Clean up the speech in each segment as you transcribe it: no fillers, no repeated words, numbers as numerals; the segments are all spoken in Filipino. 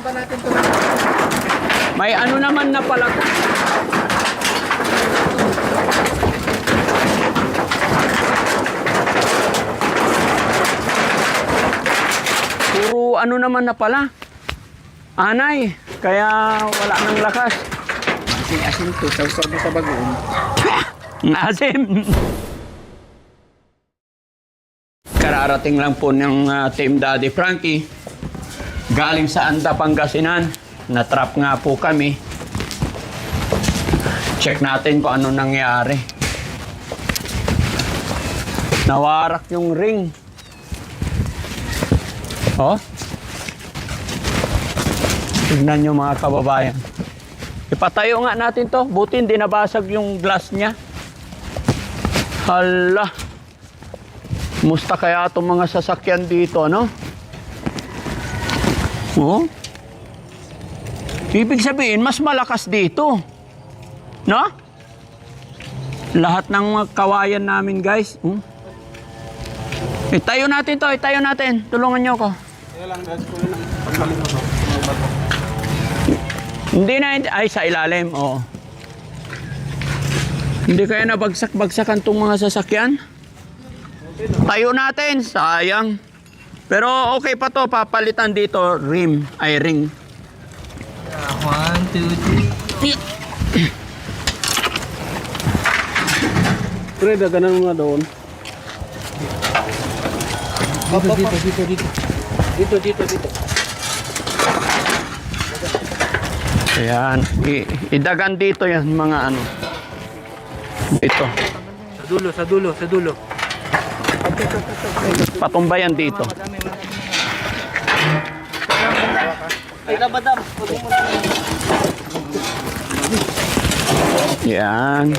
pa natin ito. May ano naman na pala to. Puro ano naman na pala. Anay, kaya wala nang lakas. Asin to, sausag mo sa bagoong. Ang asim. Kararating lang po ng Team Daddy Frankie. Galing sa Anda, Pangasinan. Na-trap nga po kami. Check natin kung ano nangyari. Nawarak yung ring. Oh. Tignan nyo mga kababayan. Ipatayo nga natin to. Buti hindi nabasag yung glass niya. Hala. Musta kaya itong mga sasakyan dito, no? Oh? Ibig sabihin, mas malakas dito. No? Lahat ng mga kawayan namin, guys. Itayo natin to, itayo natin. Tulungan nyo ko. Hindi na, ay sa ilalim, oo. Hindi kaya nabagsak-bagsakan itong mga sasakyan? Tayo natin, sayang. Pero okay pa to, papalitan dito, rim, ay ring. 1, 2, 3. Pre, daganan mo nga doon. Dito. Ayan, idagan dito yan mga ano. Ito. Sa dulo. Patumbayan dito. Ay, labadam. Yan.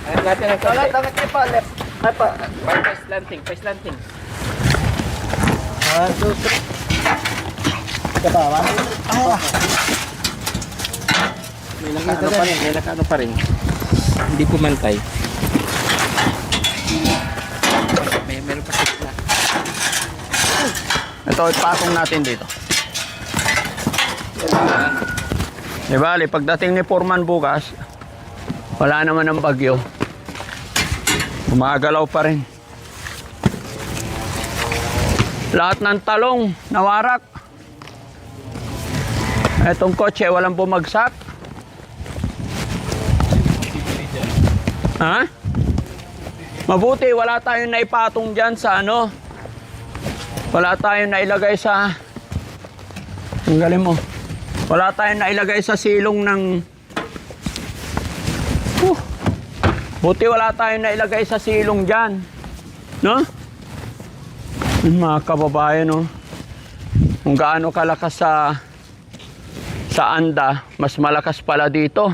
Ayan natin ang kalat. Dapat kayo pa, left. Ay pa. Pa slanting. 1, 2, 3. Ika pa, 1, 2, 3. May nakano pa rin. Hindi pumantay. Meron pa sila. Ito, ipatong natin dito. Diba, pagdating ni Foreman bukas, wala naman ng bagyo. Gumagalaw pa rin. Lahat ng talong, nawarak. Etong kotse, walang bumagsak. Ha? Mabuti, wala tayong naipatong dyan sa ano. Wala tayong nailagay sa... Ang galing mo. Wala tayong nailagay sa silong ng... Buti wala tayong nailagay sa silong dyan. No? Mga kababayan, no? Kung gaano kalakas sa Anda, mas malakas pala dito.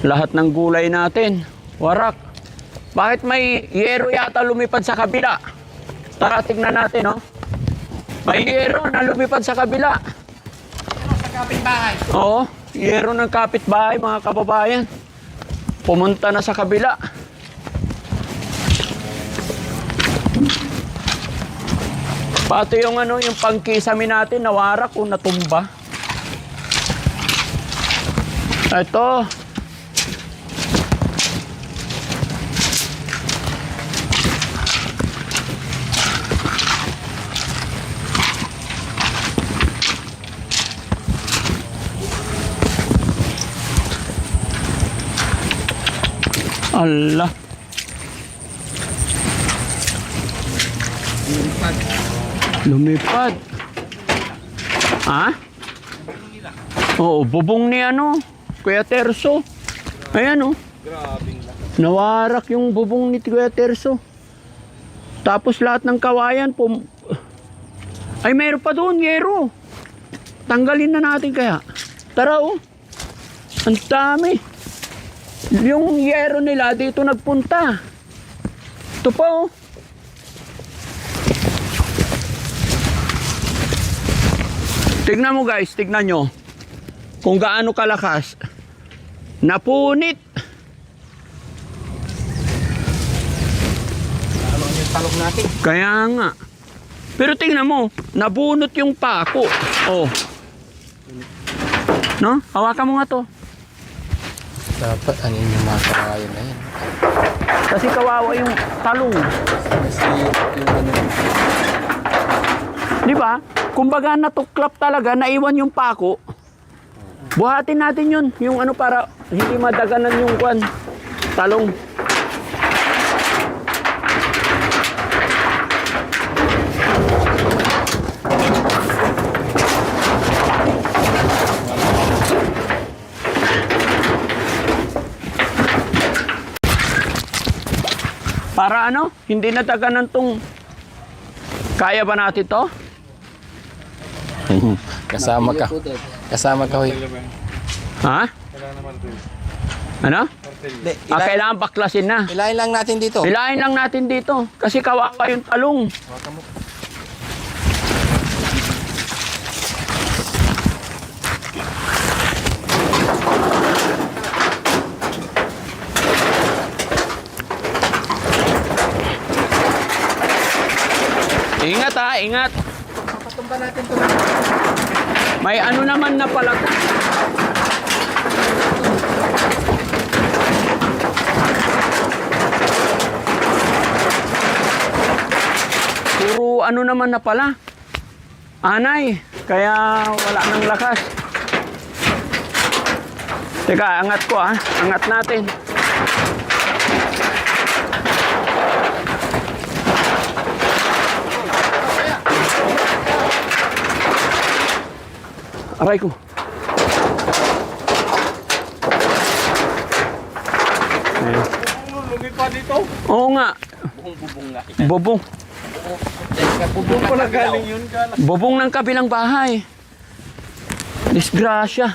Lahat ng gulay natin, warak. Bakit may yero yata lumipad sa kabila? Tara, tignan natin, no? May yero na lumipad sa kabila. Sa kapitbahay. Oo, yero ng kapitbahay, mga kababayan. Pumunta na sa kabila. Pati yung ano, yung pangkisami natin, nawarak o natumba. Ito. Allah. Lumipad. Ha? Oo, bubong ni ano, Kuya Terso. Ayan, oh. Grabing lang. Nawarak yung bubong ni Kuya Terso. Tapos lahat ng kawayan ay mayroon pa doon, yero. Tanggalin na natin kaya. Tara, oh. Ang dami. Yung yero nila dito nagpunta. Ito pa, oh. Tignan mo guys, tignan nyo. Kung gaano kalakas. Napunit. Yung talong natin. Kaya nga. Pero tingnan mo, nabunot yung pako. Oh. No? Hawakan mo nga to. Dapat ano yung mga kawayan na yan. Kasi kawawa yung talong. Kasi yung ano. Di ba? Kumbaga natuklap talaga, naiwan yung pako. Buhatin natin yun. Yung ano para hindi madaganan yung talong. Para ano? Hindi nadaganan tong... Kaya ba natin to? Kasama ka. Kasama ka, huy. Ha? Ano? Kailangan baklasin na. Ilahin lang natin dito. Hilahin lang natin dito. Kasi kawawa yung talong. Ingat ha, ingat. Papatumba natin ito. May ano naman na pala. Puro ano naman na pala. Anay, kaya wala nang lakas. Teka, angat ko ah. Angat natin. Aray ko. Ayan. Lumipa dito. Oo nga. Bubong nga. Bubong. Bubong pala galing yun. Bubong ng kabilang bahay. Disgrasya.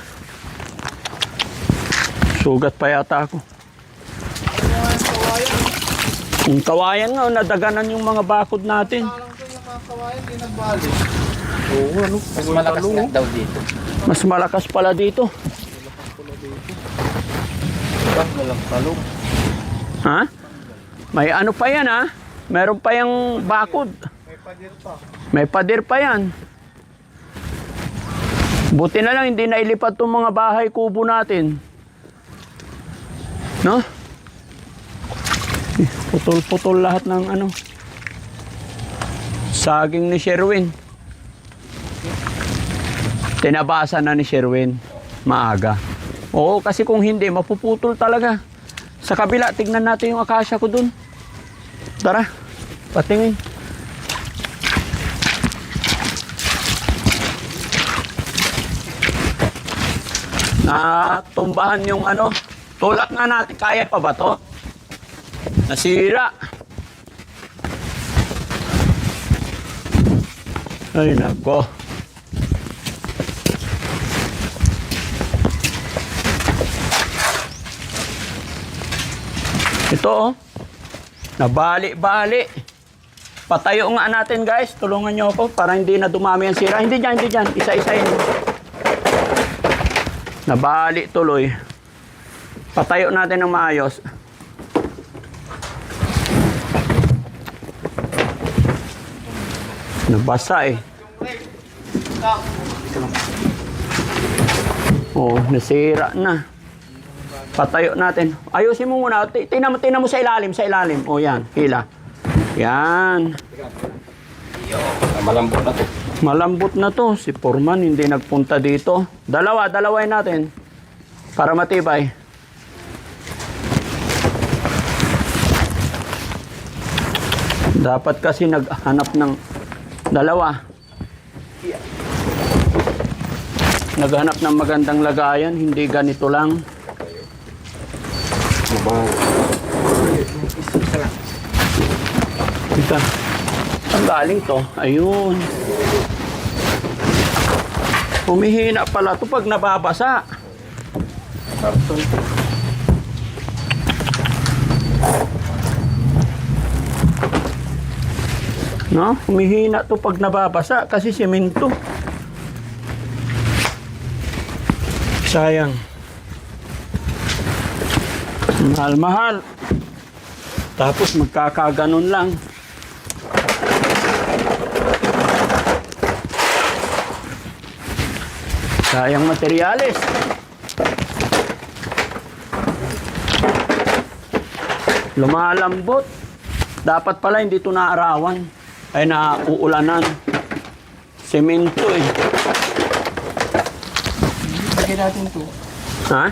Sugat pa yata ako. Yung kawayan nga, nadaganan yung mga bakod natin. Parang ko yung mga kawayan, di nagbali. Oo, ano? Mas malakas nga daw dito. Mas malakas pala dito. Bak na lang talong. Ha? May ano pa yan ha? Meron pa yung bakod. May padir pa. May pader pa yan. Buti na lang hindi nailipat tong mga bahay kubo natin. No? Putol-putol lahat ng ano. Saging ni Sherwin. Tinabasa na ni Sherwin. Maaga. Oo, kasi kung hindi, mapuputol talaga. Sa kabila, tignan natin yung akasya ko dun. Tara, patingin. Natumbahan yung ano. Tulak nga natin, kaya pa ba to? Nasira. Ay, nako. Ito oh. Nabali-bali. Patayo nga natin guys. Tulungan nyo ako para hindi na dumami ang sira. Hindi dyan, hindi dyan. Isa-isayin. Nabali tuloy. Patayo natin ng maayos. Nabasa eh. Oh, nasira na. Patayo natin. Ayusin mo muna. Tingnan mo sa ilalim, sa ilalim. Oh, yan. Hila. Yan. Malambot na to. Malambot na to. Si Foreman hindi nagpunta dito. Dalawain natin. Para matibay. Dapat kasi naghanap ng dalawa. Naghanap ng magandang lagayan. Hindi ganito lang. Ito. Ang galing to. Ayun. Humihina pala to pag nababasa. Karton. No? Humihina to pag nababasa kasi semento. Sayang. Mahal-mahal. Tapos magkakaganon lang. Sayang materyales. Lumalambot. Dapat pala hindi ito naarawan. Ay nauulanan. Semento eh. Lagyan natin ito. Ha?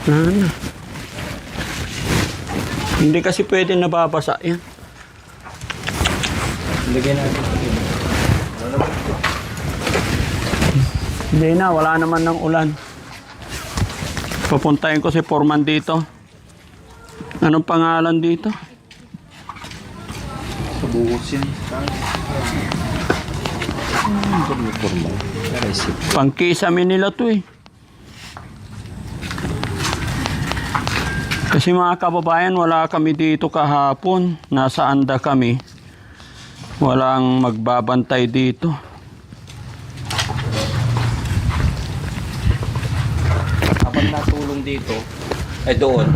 Wala na. Hindi kasi pwede nababasa yan. Lagyan natin ito. Hindi na, wala naman ng ulan. Papuntahin ko si Foreman dito. Anong pangalan dito? Pabuhos yan. Pangkisame nila to eh. Kasi mga kababayan, wala kami dito kahapon. Nasa anda kami. Walang magbabantay dito. Kapag natulong dito, ay doon.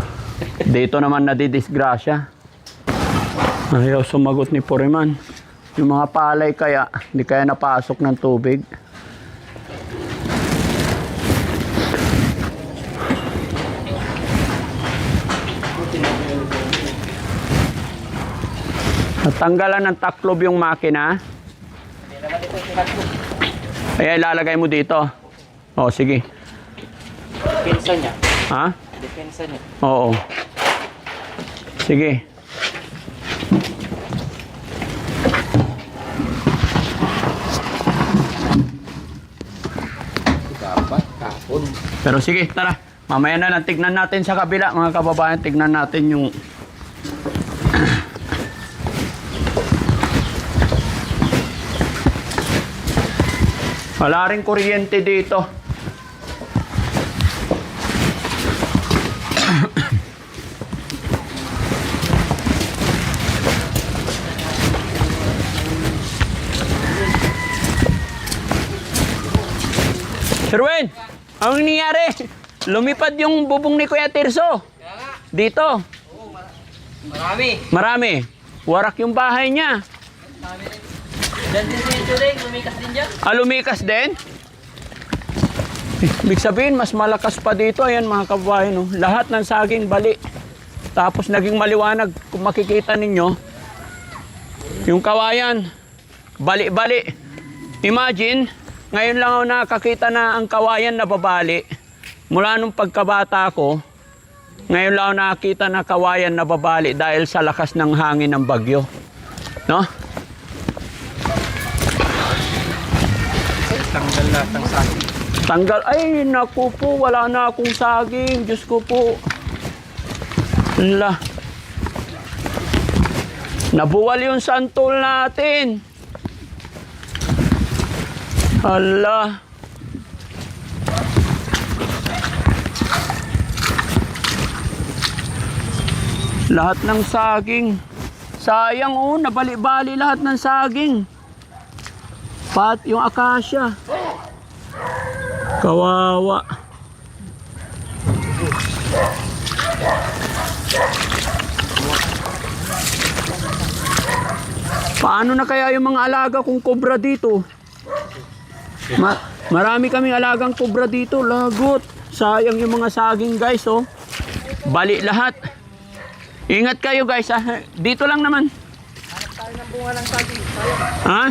Dito naman nadidisgrasya. Ayaw sumagot ni Foreman. Yung mga palay kaya, hindi kaya napasok ng tubig. Natanggalan ng taklob yung makina. Kaya ilalagay mo dito. O, sige. Depensa niya. Ha? Depensa niya. Oo. Sige. Dapat kapon. Pero sige, tara. Mamaya na lang, tignan natin sa kabila, mga kababayan. Tignan natin yung... Wala rin kuryente dito. Sir Wen, anong nangyari? Lumipad yung bubong ni Kuya Tirso. Dito. Marami. Marami. Warak yung bahay niya. Diyan din si Juling, lumikas din dyan. Lumikas din? Ibig sabihin, mas malakas pa dito. Ayan mga kababayan. No? Lahat ng saging bali. Tapos naging maliwanag. Kung makikita ninyo, yung kawayan, bali-bali. Imagine, ngayon lang ako nakakita na ang kawayan na babali. Mula nung pagkabata ko, ngayon lang ako nakakita na kawayan na babali dahil sa lakas ng hangin ng bagyo. No? Tanggal lahat ng saging. Tanggal. Ay, naku po. Wala na akong saging. Diyos ko po. Ala. Nabuwal yung santol natin. Ala. Lahat ng saging. Sayang oh, nabali-bali lahat ng saging. Pat yung akasya. Kawawa. Paano na kaya yung mga alaga kong kobra dito? Marami kaming alagang kobra dito. Lagot. Sayang yung mga saging guys oh. Bali lahat. Ingat kayo guys ah. Dito lang naman. Hanap tayo ng bunga ng saging. Ha?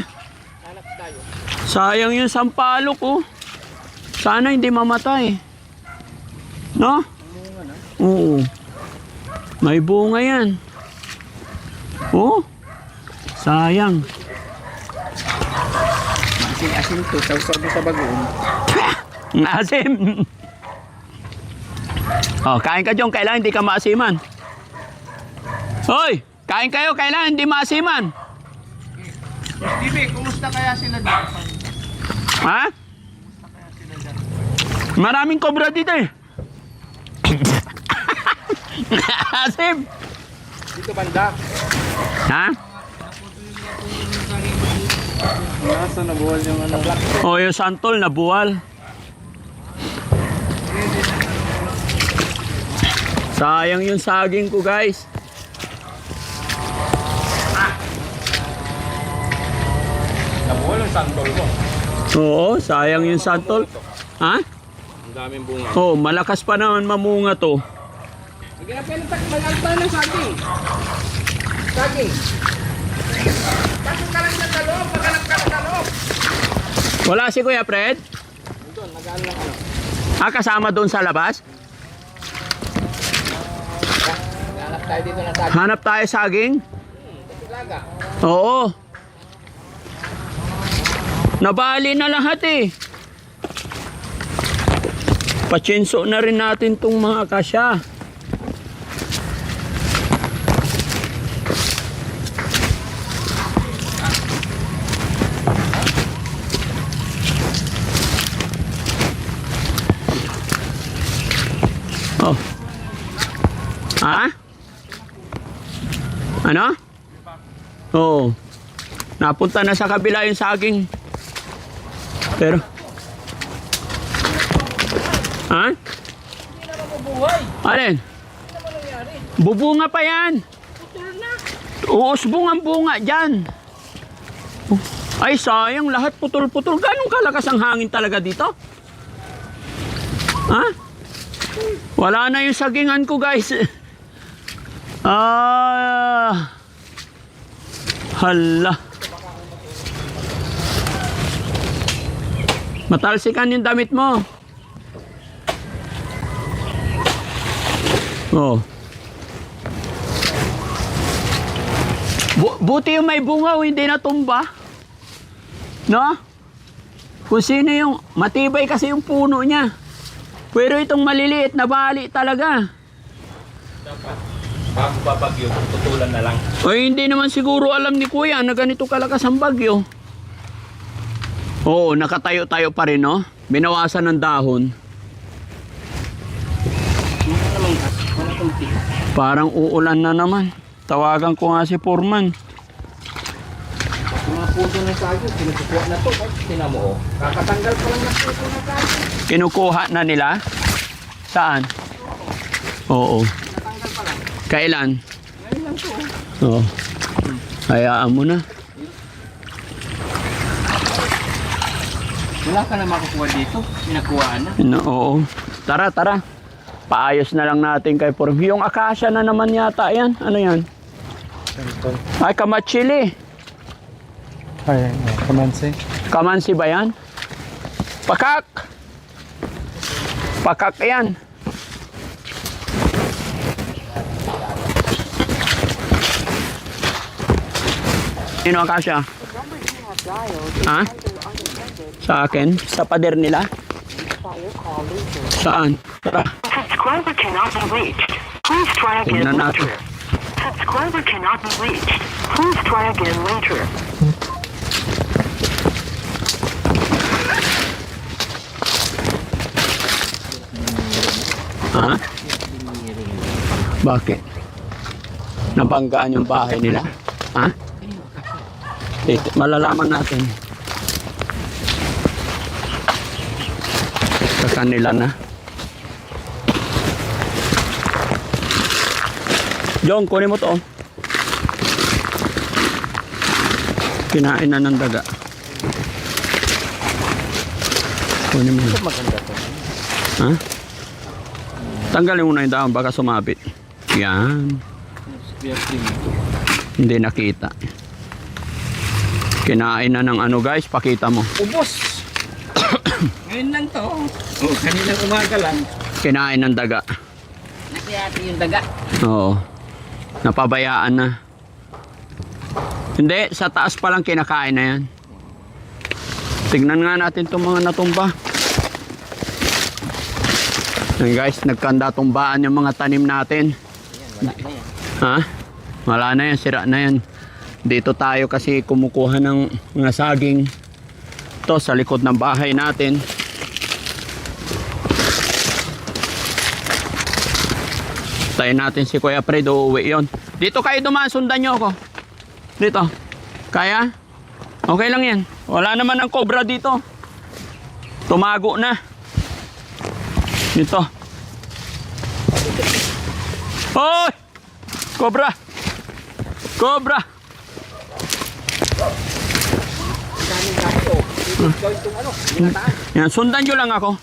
Hanap tayo. Sayang yung sampalok oh. Sana hindi mamatay. No? Oo. May bunga yan. Oh. Sayang. Asin to, sausar mo sa bagoong. Asim. Oh, kain ka Jong, kailangan hindi ka maasiman. Hoy, kain kayo, kailangan hindi maasiman. Stevie, kumusta kaya sila dito? Ha? Maraming kobra dito eh. Asim. Dito banda. Ha? Nasa nabuhal yung ano. O yung santol na buwal. Sayang yung saging ko guys. Nabuhal yung santol ko. Oo, sayang yung santol. Ha? Ang daming bunga. Oo, malakas pa naman mamunga to. Magiging mag-alta ng saging. Saging. Pasok ka lang sa loob, maghanap ka sa loob. Wala si Kuya Fred? Doon, nag-aal lang ano. Ah, kasama doon sa labas? Maghanap tayo dito ng saging. Hanap tayo saging? Ilaga. Oo. Nabali na lahat eh. Patsinso na rin natin tong mga kasya. Oh. Ha? Ano? Oo. Napunta na sa kabila yung saging. Pero ha? Alin? Bubunga pa yan. Uusbong ang bunga dyan. Ay sayang, lahat putol-putol. Ganong kalakas ang hangin talaga dito? Ha? Wala na yung sagingan ko, guys. Hala. Matalsikan yung damit mo. Oh. Buti yung may bunga, hindi natumba. No? Kung sino yung matibay kasi yung puno niya. Pero itong maliliit na bali talaga. Dapat, bago babagyo, tutulan na lang. O hindi naman siguro alam ni Kuya na ganito kalakas ang bagyo. Oo, nakatayo-tayo pa rin, no? Binawasan ng dahon. Parang uulan na naman. Tawagan ko nga si Foreman. Yung mga puso ng saging, kinukuha na to. Tingnan mo, oh. Kakatanggal pa lang ng puso ng saging. Kinukuha na nila? Saan? Oo. Natanggal pa lang. Kailan? Ngayon lang to. Oo. Hayaan mo na. Wala ka na makukuha dito. Pinakuhaan na. Oo. Tara, tara. Paayos na lang natin kay Foreman. Yung akasya na naman yata yan. Ano yan? Ay, kamatsili. Ay, kamansi. Kamansi ba yan? Pakak! Pakak yan. Sino ang kasya? Ha? Sa akin? Sa pader nila? Saan? Tara. Subscriber cannot be reached. Please try again Tignan natin. later. Subscriber cannot be reached. Please try again later. Ha? Bakit? Nabanggaan yung bahay nila? Ha? Malalaman natin. Sa kanila na. Jong, kunin mo to. Kinain na ng daga. Kunin mo. Maganda to. Ha? Tanggalin mo na yung dahon, baka sumabit. Yan. Hindi nakita. Kinain na ng ano guys, pakita mo. Ubos! Ngayon lang to. Oh, kaninang umaga lang. Kinain ng daga. Nakiyati yung daga. Oo. Napabayaan na. Hindi, sa taas pa lang kinakain na yan. Tignan nga natin itong mga natumba. Yan guys, nagkanda tumbaan yung mga tanim natin. Wala na yan. Ha? Wala na yan, sira na yan. Dito tayo kasi kumukuha ng mga saging. Ito sa likod ng bahay natin. Tayo natin si Kuya Fred, uuwi yun. Dito kayo dumaan, sundan nyo ako. Dito. Kaya? Okay lang yan. Wala naman ang cobra dito. Tumago na. Dito. Hoy! Cobra! Cobra! Daming gato. Dito itong ano, ginataan. Yan, sundan nyo lang ako.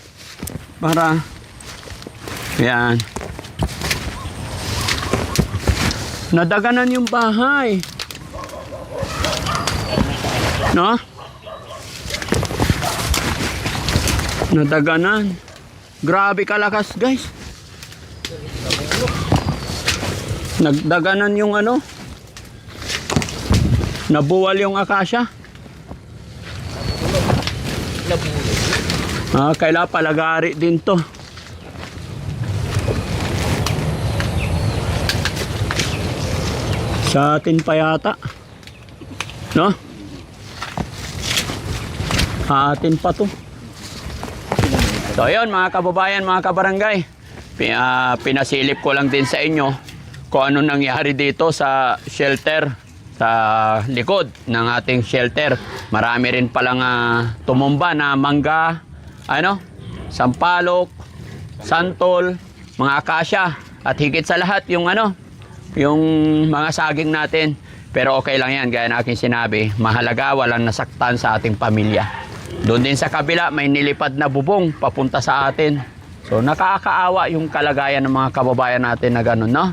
Para, yan. Nadaganan yung bahay. No? Nadaganan. Grabe kalakas, guys. Nagdaganan yung ano. Nabuwal yung akasya. Kailangan palagari din to. Sa atin pa yata. No? Sa atin pa to. So ayun mga kababayan, mga kabarangay. Pinasilip ko lang din sa inyo kung ano nangyari dito sa shelter, sa likod ng ating shelter. Marami rin palang tumumba na mangga, sampalok, santol, mga akasya, at higit sa lahat yung yung mga saging natin. Pero okay lang yan, gaya na aking sinabi, mahalaga walang nasaktan sa ating pamilya. Doon din sa kabila may nilipad na bubong papunta sa atin. So nakakaawa yung kalagayan ng mga kababayan natin na ganun, no?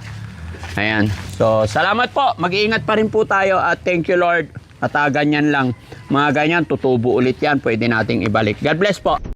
Ayan. So salamat po. Mag-iingat pa rin po tayo at thank you Lord. At ganyan lang. Mga ganyan, tutubo ulit yan. Pwede nating ibalik. God bless po.